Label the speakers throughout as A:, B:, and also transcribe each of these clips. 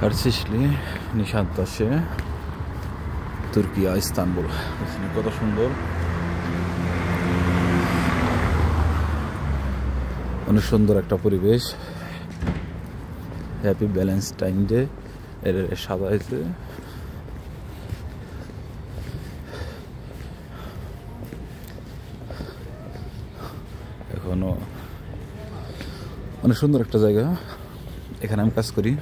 A: Herzlichli Nişantaşı Türkiye İstanbul কত সুন্দর অনেক সুন্দর একটা পরিবেশ হ্যাপি ভ্যালেন্টাইন ডে এর সাজাইছে এখনো অনেক সুন্দর একটা জায়গা এখানে আমি কাজ করি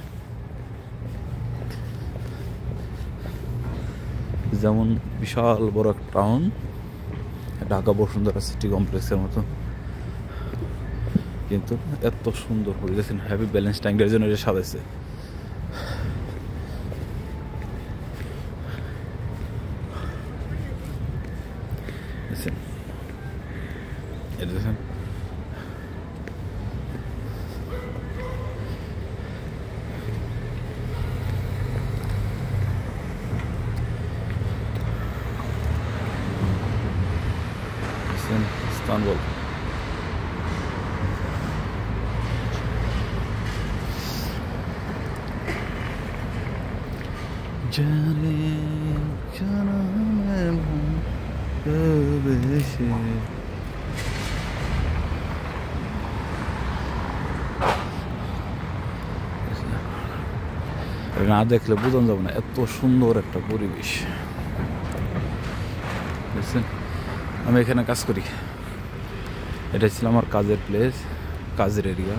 A: যেমন বিশাল বড় একটা টাউন ঢাকা বসুন্ধরা সিটি কমপ্লেক্সের মতো কিন্তু এত সুন্দর করে দেখেন হ্যাপি ভ্যালেন্টাইন ডে এর জন্য এটা সাজাইছে দেখেন এটা দেখেন İstanbul Canım canım bebeşi না দেখলে বোঝা যাবে না এত সুন্দর একটা পরিবেশ বুঝছেন আমি এখানে কাজ করি এটা ছিল আমার কাজের প্লেস কাজের এরিয়া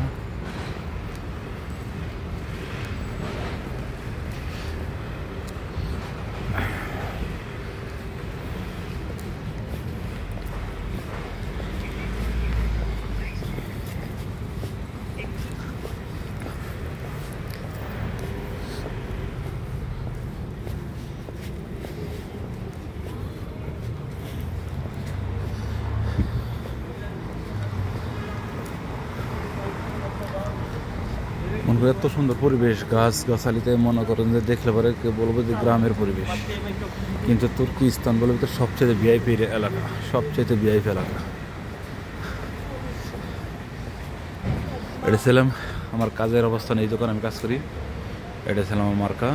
A: মনে করি এত সুন্দর পরিবেশ গাছ গাছালিতে মনে করেন যে দেখলে পরে কেউ বলবো যে গ্রামের পরিবেশ কিন্তু তুর্কি ইস্তানবুলের ভিতরে সবচেয়ে ভিআইপি এলাকা সবচেয়ে ভিআইপি এলাকা এটা ছিলাম আমার কাজের অবস্থান এই দোকানে আমি কাজ করি এটা ছিলাম আমার মার্কা